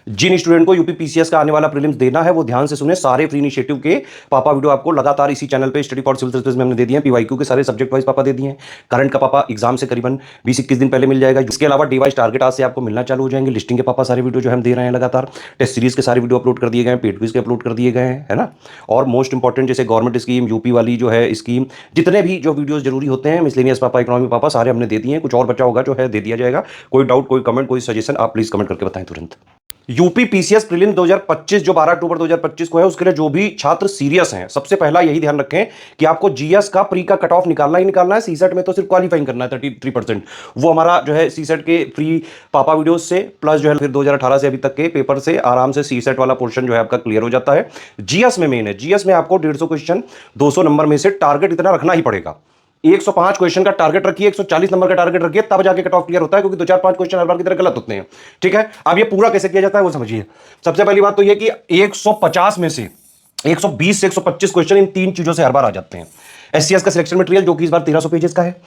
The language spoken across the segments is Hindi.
जिन स्टूडेंट को यूपी पीसीएस का आने वाला प्रीलिम्स देना है वो ध्यान से सुने। सारे फ्री इनिशिएटिव के पापा वीडियो आपको लगातार इसी चैनल पे स्टडी फॉर सिविल सर्विस में हमने दे दिए हैं। पीवाईक्यू के सारे सब्जेक्ट वाइज पापा दे दिए हैं। करंट का पापा एग्जाम से करीबन 20-21 दिन पहले मिल जाएगा। इसके अलावा डिवाइस टारगेट आज से आपको मिलना चालू हो जाएंगे। लिस्टिंग के पापा सारे वीडियो जो हम दे रहे हैं लगातार। टेस्ट सीरीज के सारे वीडियो अपलोड कर दिए गए हैं, पेड क्विज के अपलोड कर दिए गए हैं, है ना। और मोस्ट इंपॉर्टेंट जैसे गवर्नमेंट स्कीम, यूपी वाली जो है स्कीम, जितने भी जो वीडियोस जरूरी होते हैं, मिसलेनियस पापा, इकोनॉमी पापा, सारे हमने दे दिए हैं। कुछ और बचा होगा जो है दे दिया जाएगा। कोई डाउट, कोई कमेंट, कोई सजेशन, आप प्लीज कमेंट करके बताएं तुरंत। यूपी पीसीएस प्रीलिम 2025 जो 12 अक्टूबर 2025 को है, उसके लिए जो भी छात्र सीरियस हैं, सबसे पहला यही ध्यान रखें कि आपको जीएस का प्री का कट ऑफ निकालना ही निकालना है। सीसेट में तो सिर्फ क्वालिफाइंग करना है 33%। वो हमारा जो है सीसेट के फ्री पापा वीडियोस से प्लस जो है फिर 2018 से अभी तक के पेपर से आराम से सीसेट वाला पोर्शन जो है आपका क्लियर हो जाता है। जीएस में मेन है, जीएस में आपको 150 क्वेश्चन 200 नंबर में से टारगेट इतना रखना ही पड़ेगा। 105 क्वेश्चन का टारगेट रखिए, 140 नंबर का टारगेट रखिए, तब जाके कट ऑफ क्लियर होता है, क्योंकि 2-4-5 क्वेश्चन हर बार की तरह गलत होते हैं। ठीक है, अब ये पूरा कैसे किया जाता है वो समझिए। सबसे पहली बात तो ये कि 150 में से 120 से 125 क्वेश्चन इन तीन चीजों से हर बार आ जाते हैं। एससीएस का सिलेक्शन मटेरियल जो कि इस बार 1300 पेजेस का है।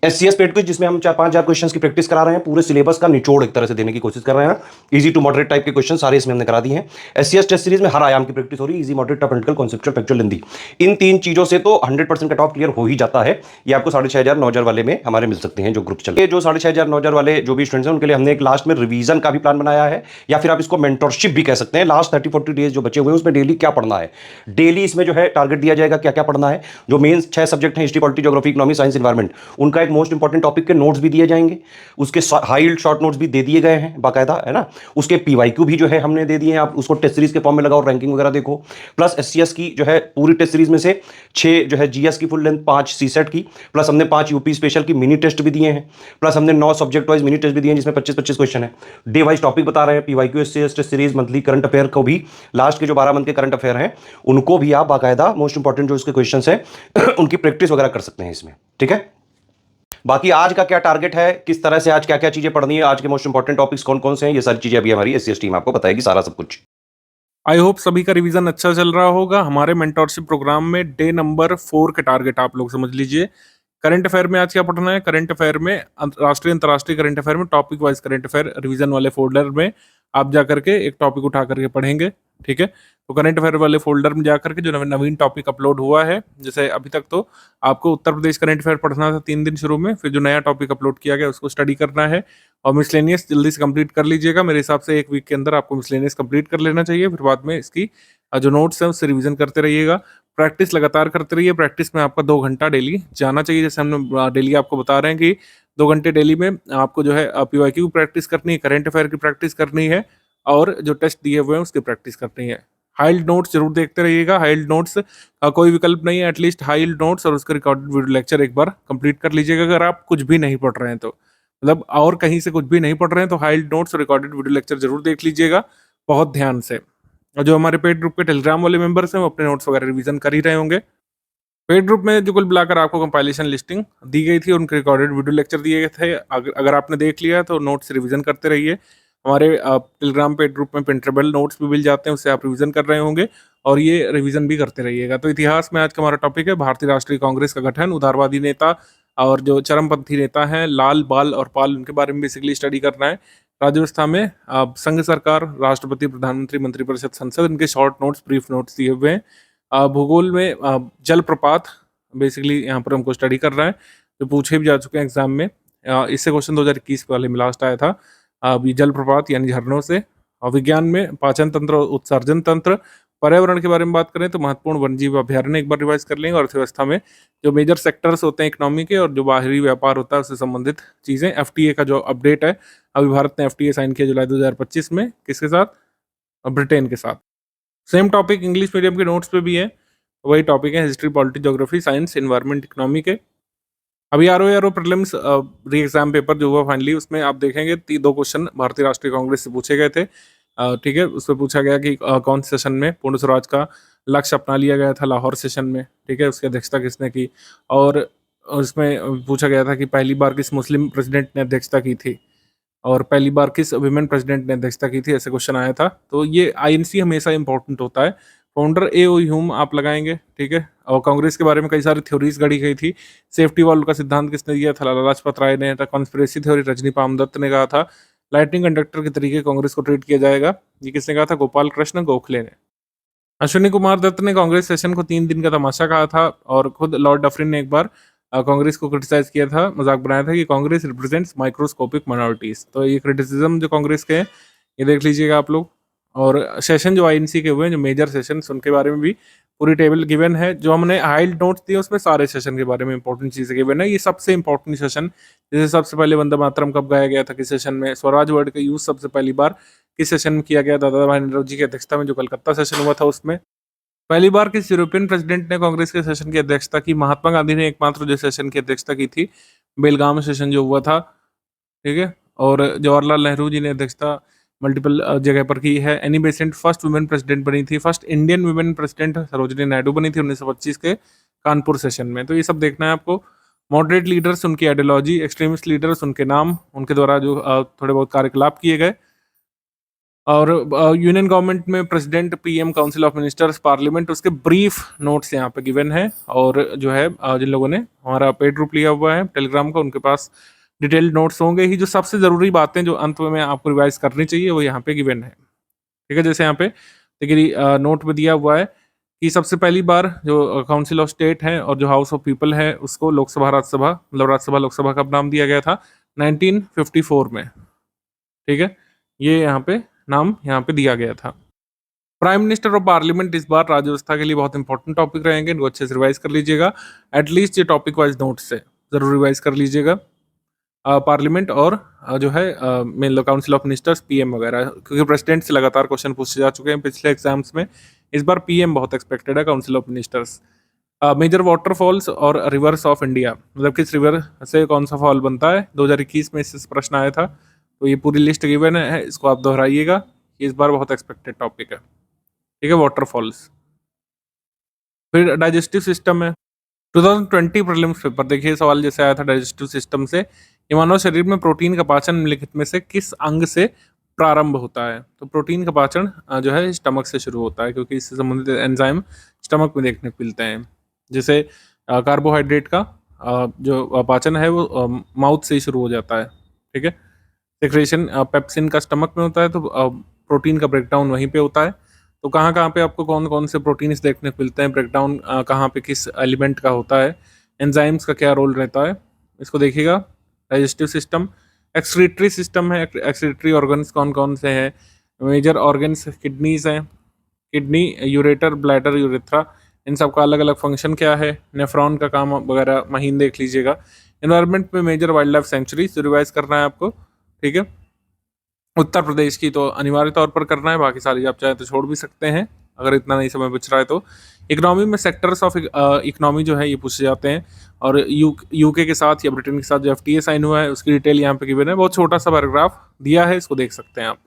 एससीएस पेड क्विज जिसमें हम 4-5 क्वेश्चंस की प्रैक्टिस करा रहे हैं, पूरे सिलेबस का निचोड़ एक तरह से देने की कोशिश कर रहे हैं। इजी टू मॉडरेट टाइप के क्वेश्चन सारे इसमें हमने करा दिए हैं। एससीएस टेस्ट सीरीज में हर आयाम की प्रैक्टिस हो रही है, easy, moderate, tough, conceptual, factual, Hindi. इन तीन चीजों से तो 100% कट ऑफ क्लियर हो ही जाता है। ये आपको 6500 9,000 वाले में हमारे मिल सकते हैं जो ग्रुप चलते हैं। जो 6500 9,000 वाले जो भी स्टूडेंट्स हैं उनके लिए हमने एक लास्ट में रिवीजन का भी प्लान बनाया है, या फिर आप इसको मेंटरशिप भी कह सकते हैं। लास्ट 30-40 डेज जो बचे हुए हैं उसमें डेली क्या पढ़ना है, डेली इसमें जो है टारगेट दिया जाएगा क्या क्या पढ़ना है। जो मेन 6 सब्जेक्ट हैं, history, polity, geography, economy, science, environment, उनका एक मोस्ट इंपॉर्टेंट टॉपिक के नोट्स भी दिए जाएंगे। उसके हाई शॉर्ट नोट्स भी दे दिए गए हैं बाकायदा, है ना। उसके पीवाईक्यू भी जो है हमने दे दिए हैं, आप उसको टेस्ट सीरीज के फॉर्म में लगाओ, रैंकिंग वगैरह देखो। प्लस एससीएस की जो है पूरी टेस्ट सीरीज में से 6 जो है जीएस की फुल लेंथ, 5 सीसेट की, प्लस हमने 5 यूपी स्पेशल की मिनी टेस्ट भी दिए हैं, प्लस हमने 9 सब्जेक्ट वाइज मिनी टेस्ट भी दिए हैं जिसमें 25-25 क्वेश्चन है। डे वाइज टॉपिक बता रहे हैं, PYQ, SCS test series, monthly current affair को भी, लास्ट के जो 12 मंथ के करंट अफेयर हैं उनको भी आप बाकायदा मोस्ट इंपॉर्टेंट जो उसके क्वेश्चन है उनकी प्रैक्टिस वगैरह कर सकते हैं इसमें। ठीक है, बाकी आज का क्या टारगेट है, किस तरह से आज क्या क्या चीजें पढ़नी है, आज के मोस्ट इंपॉर्टेंट टॉपिक्स कौन कौन से हैं, ये सारी चीजें अभी हमारी एससीएस टीम आपको बताएगी सारा सब कुछ। आई होप सभी का रिवीजन अच्छा चल रहा होगा। हमारे मेंटोरशिप प्रोग्राम में डे नंबर 4 के टारगेट आप लोग समझ लीजिए। करंट अफेयर में आज क्या पढ़ना है, करंट अफेयर में राष्ट्रीय अंतर्राष्ट्रीय करंट अफेयर में topic wise current affair revision वाले फोल्डर में आप जा करके एक टॉपिक उठा करके पढ़ेंगे। ठीक है, तो करंट अफेयर वाले फोल्डर में जा करके जो नवीन टॉपिक अपलोड हुआ है, जैसे अभी तक तो आपको उत्तर प्रदेश करंट अफेयर पढ़ना था 3 दिन शुरू में, फिर जो नया टॉपिक अपलोड किया गया उसको स्टडी करना है। और मिसलेनियस जल्दी से कंप्लीट कर लीजिएगा। मेरे हिसाब से 1 वीक के अंदर आपको मिसलेनियस कंप्लीट कर लेना चाहिए। फिर बाद में इसकी जो नोट्स हैं उससे रिवीजन करते रहिएगा। प्रैक्टिस लगातार करते रहिए। प्रैक्टिस में आपका 2 घंटा डेली जाना चाहिए। जैसे हमने डेली आपको बता रहे हैं कि 2 घंटे डेली में आपको जो है पीवाईक्यू की प्रैक्टिस करनी है, करंट अफेयर की प्रैक्टिस करनी है, और जो टेस्ट दिए हुए हैं उसकी प्रैक्टिस करनी है। हाइल्ड नोट्स जरूर देखते रहिएगा। हाइल्ड नोट्स का कोई विकल्प नहीं है, एटलीस्ट हाइल्ड नोट्स और उसका रिकॉर्डेड वीडियो लेक्चर एक बार कंप्लीट कर लीजिएगा। अगर आप कुछ भी नहीं पढ़ रहे हैं तो, मतलब और कहीं से कुछ भी नहीं पढ़ रहे हैं तो हाइल्ड नोट्स और रिकॉर्डेड वीडियो लेक्चर जरूर देख लीजिएगा बहुत ध्यान से। और जो हमारे पेड ग्रुप के टेलीग्राम वाले मेंबर्स हैं वो अपने नोट्स वगैरह रिवीजन कर ही रहे होंगे। पेड ग्रुप में जो कुल मिलाकर आपको कंपाइलेशन लिस्टिंग दी गई थी, उनके रिकॉर्डेड वीडियो लेक्चर दिए गए थे। अगर आपने देख लिया तो नोट्स रिवीजन करते रहिए। हमारे टेलीग्राम पेड ग्रुप में प्रिंटेबल नोट्स भी मिल जाते हैं, उससे आप रिवीजन कर रहे होंगे और ये रिवीजन भी करते रहिएगा। तो इतिहास में आज का हमारा टॉपिक है भारतीय राष्ट्रीय कांग्रेस का गठन, उदारवादी नेता और जो चरमपंथी नेता हैं लाल, बाल और पाल, उनके बारे में बेसिकली स्टडी करना है। राज्य व्यवस्था में संघ सरकार, राष्ट्रपति, प्रधानमंत्री, मंत्रिपरिषद, संसद, इनके शॉर्ट नोट्स, ब्रीफ नोट्स दिए हुए हैं। भूगोल में जलप्रपात बेसिकली यहाँ पर हमको स्टडी करना है, जो पूछे भी जा चुके हैं एग्जाम में। इससे क्वेश्चन 2021 वाले में लास्ट आया था। ये जलप्रपात यानी झरनों से। और विज्ञान में पाचन तंत्र और उत्सर्जन तंत्र। पर्यावरण के बारे में बात करें तो महत्वपूर्ण वन्यजीव अभ्यारण्य एक बार रिवाइज कर लेंगे। अर्थव्यवस्था में जो मेजर सेक्टर्स होते हैं इकोनॉमी के और जो बाहरी व्यापार होता है उससे संबंधित चीज़ें। एफटीए का जो अपडेट है, अभी भारत ने एफटीए साइन किया जुलाई 2025 में, किसके साथ, ब्रिटेन के साथ। सेम टॉपिक इंग्लिश मीडियम के नोट्स पे भी है, वही टॉपिक है history, polity, geography, science, environment, economy के। अभी R O prelims re exam paper जो हुआ फाइनली, उसमें आप देखेंगे 2 क्वेश्चन भारतीय राष्ट्रीय कांग्रेस से पूछे गए थे। ठीक है, उसमें पूछा गया कि कौन से सेशन में पूर्ण स्वराज का लक्ष्य अपना लिया गया था, लाहौर सेशन में। ठीक है, उसकी अध्यक्षता किसने की, और उसमें पूछा गया था कि पहली बार किस मुस्लिम प्रेसिडेंट ने अध्यक्षता की थी, और पहली बार किस विमेन प्रेसिडेंट ने अध्यक्षता की थी, ऐसे क्वेश्चन आया था। तो ये आईएनसी हमेशा इंपॉर्टेंट होता है। Founder A.O.. ह्यूम आप लगाएंगे। ठीक है, और कांग्रेस के बारे में कई सारी थ्योरीज गढ़ी गई थी। सेफ्टी वॉल्व का सिद्धांत किसने दिया था, लाला लाजपत राय ने। कॉन्स्पिरेसी थ्योरी रजनी पामदत्त ने कहा था। लाइटनिंग कंडक्टर के तरीके कांग्रेस को ट्रीट किया जाएगा। ये किसने कहा था? गोपाल कृष्ण गोखले ने। अश्विनी कुमार दत्त ने कांग्रेस सेशन को 3 दिन का तमाशा कहा था और खुद लॉर्ड डफरिन ने एक बार कांग्रेस को क्रिटिसाइज किया था, मजाक बनाया था कि कांग्रेस रिप्रेजेंट्स माइक्रोस्कोपिक माइनॉरिटीज। तो ये क्रिटिसिज्म जो कांग्रेस के हैं, ये देख लीजिएगा आप लोग। और सेशन जो आईएनसी के हुए हैं, जो मेजर सेशन, उनके बारे में भी पूरी टेबल गिवन है। जो हमने हाइड नोट्स दिए उसमें सारे सेशन के बारे में इंपॉर्टेंट चीजें गिवन है। ये सबसे इंपॉर्टेंट सेशन, जैसे सबसे पहले वंदे मातरम कब गाया गया था, किस सेशन में, स्वराज वर्ड का यूज सबसे पहली बार किस सेशन में किया गया, दादा भाई नौरोजी की अध्यक्षता में जो कलकत्ता सेशन हुआ था उसमें। पहली बार किस यूरोपियन प्रेसिडेंट ने कांग्रेस के सेशन की अध्यक्षता की? महात्मा गांधी ने एकमात्र जो सेशन की अध्यक्षता की थी, बेलगाम सेशन जो हुआ था, ठीक है। और जवाहरलाल नेहरू जी ने अध्यक्षता मल्टीपल जगह पर की है। Annie Besant first women president बनी थी। First Indian women president Sarojini Naidu बनी थी 1925 के कानपुर सेशन में। तो ये सब देखना है आपको। मॉडरेट लीडर्स, उनकी आइडियोलॉजी, एक्सट्रीमिस्ट लीडर्स, उनके नाम, उनके द्वारा जो थोड़े बहुत कार्यकलाप किए गए। और यूनियन गवर्नमेंट में president, PM, council of ministers, parliament, उसके ब्रीफ नोट्स यहाँ पे गिवन है। और जो है जिन लोगों ने हमारा पेड ग्रुप लिया हुआ है टेलीग्राम का, उनके पास डिटेल्ड नोट्स होंगे ही। जो सबसे ज़रूरी बातें जो अंत में आपको रिवाइज करनी चाहिए वो यहाँ पे गिवन है, ठीक है। जैसे यहाँ पे देखिए नोट में दिया हुआ है कि सबसे पहली बार जो काउंसिल ऑफ स्टेट है और जो हाउस ऑफ पीपल है उसको लोकसभा राज्यसभा, मतलब राज्यसभा लोकसभा का नाम दिया गया था 1954 में, ठीक है। ये यहाँ पे नाम यहाँ पे दिया गया था। प्राइम मिनिस्टर और पार्लियामेंट इस बार राज्य व्यवस्था के लिए बहुत इंपॉर्टेंट टॉपिक रहेंगे, इनको अच्छे से रिवाइज कर लीजिएगा। एटलीस्ट ये टॉपिक वाइज नोट से जरूर रिवाइज कर लीजिएगा। पार्लियामेंट और जो है main low council of ministers, PM वगैरह, क्योंकि प्रेसिडेंट से लगातार क्वेश्चन पूछे जा चुके हैं पिछले एग्जाम्स में। इस बार पीएम बहुत एक्सपेक्टेड है, council of ministers. Major waterfalls और रिवर्स ऑफ इंडिया, मतलब किस रिवर से कौन सा फॉल बनता है, 2021 में इससे प्रश्न आया था। तो ये पूरी लिस्ट गिवन है, इसको आप दोहराइएगा। इस बार बहुत एक्सपेक्टेड टॉपिक है, ठीक है, वाटरफॉल्स। फिर डाइजेस्टिव सिस्टम है। 2020 प्रीलिम्स पेपर, देखिए सवाल जैसे आया था डाइजेस्टिव सिस्टम से, ये मानव शरीर में प्रोटीन का पाचन निम्नलिखित में से किस अंग से प्रारंभ होता है? तो प्रोटीन का पाचन जो है स्टमक से शुरू होता है, क्योंकि इससे संबंधित एंजाइम स्टमक में देखने को मिलते हैं। जैसे कार्बोहाइड्रेट का जो पाचन है वो माउथ से ही शुरू हो जाता है, ठीक है। सेक्रेशन पेप्सिन का स्टमक में होता है, तो प्रोटीन का ब्रेकडाउन वहीं पे होता है। तो कहाँ कहाँ पे आपको कौन कौन से प्रोटीन्स देखने को मिलते हैं, ब्रेकडाउन कहाँ पे किस एलिमेंट का होता है, एंजाइम्स का क्या रोल रहता है, इसको देखिएगा। Digestive system. एक्सक्रीटरी सिस्टम है। एक्सक्रीटरी ऑर्गन्स कौन कौन से हैं? मेजर ऑर्गन्स किडनीज हैं, किडनी, यूरेटर, ब्लैडर, यूरेथ्रा, इन सब का अलग अलग फंक्शन क्या है, नेफ्रॉन का काम वगैरह महीन देख लीजिएगा। एनवायरनमेंट में major wildlife sanctuary revise करना है आपको, ठीक है। उत्तर प्रदेश की तो अनिवार्य तौर पर करना है, बाकी सारी आप चाहे तो छोड़ भी सकते हैं अगर इतना नहीं समय बच रहा है तो। इकोनॉमी में सेक्टर्स ऑफ इकोनॉमी जो है ये पूछे जाते हैं। और यूके के साथ या ब्रिटेन के साथ जो एफटीए साइन हुआ है उसकी डिटेल यहाँ पे गिवन है, बहुत छोटा सा पैराग्राफ दिया है, इसको देख सकते हैं आप।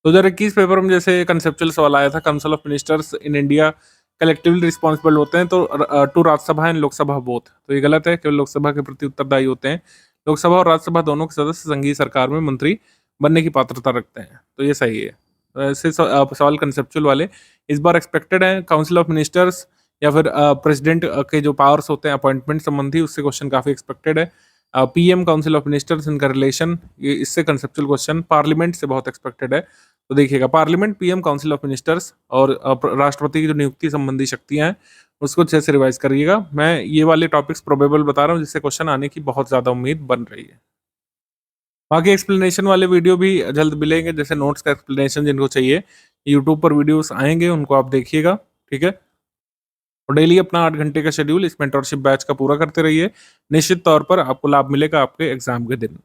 2021 पेपर में जैसे कंसेप्चुअल सवाल आया था, council of ministers in India collectively responsible होते हैं तो to Rajya Sabha and Lok Sabha both, तो ये गलत है, केवल लोकसभा के प्रति उत्तरदायी होते हैं। लोकसभा और राज्यसभा दोनों के सदस्य संघीय सरकार में मंत्री बनने की पात्रता रखते हैं, तो ये सही है। तो ऐसे सवाल कंसेप्चुअल वाले इस बार एक्सपेक्टेड है। काउंसिल ऑफ मिनिस्टर्स या फिर प्रेसिडेंट के जो पावर्स होते हैं अपॉइंटमेंट संबंधी, उससे क्वेश्चन काफी एक्सपेक्टेड है। पीएम, काउंसिल ऑफ मिनिस्टर्स, इनका रिलेशन, ये इससे कंसेप्चुअल क्वेश्चन। पार्लियामेंट से बहुत एक्सपेक्टेड है, तो देखिएगा parliament, PM, council of ministers और राष्ट्रपति की जो नियुक्ति संबंधी शक्तियां हैं उसको अच्छे से रिवाइज करिएगा। मैं ये वाले टॉपिक्स प्रोबेबल बता रहा हूँ जिससे क्वेश्चन आने की बहुत ज्यादा उम्मीद बन रही है। बाकी एक्सप्लेनेशन वाले वीडियो भी जल्द मिलेंगे, जैसे नोट्स का एक्सप्लेनेशन जिनको चाहिए, यूट्यूब पर वीडियोस आएंगे, उनको आप देखिएगा, ठीक है। और डेली अपना 8 घंटे का शेड्यूल इस मेंटरशिप बैच का पूरा करते रहिए, निश्चित तौर पर आपको लाभ मिलेगा आपके एग्जाम के दिन।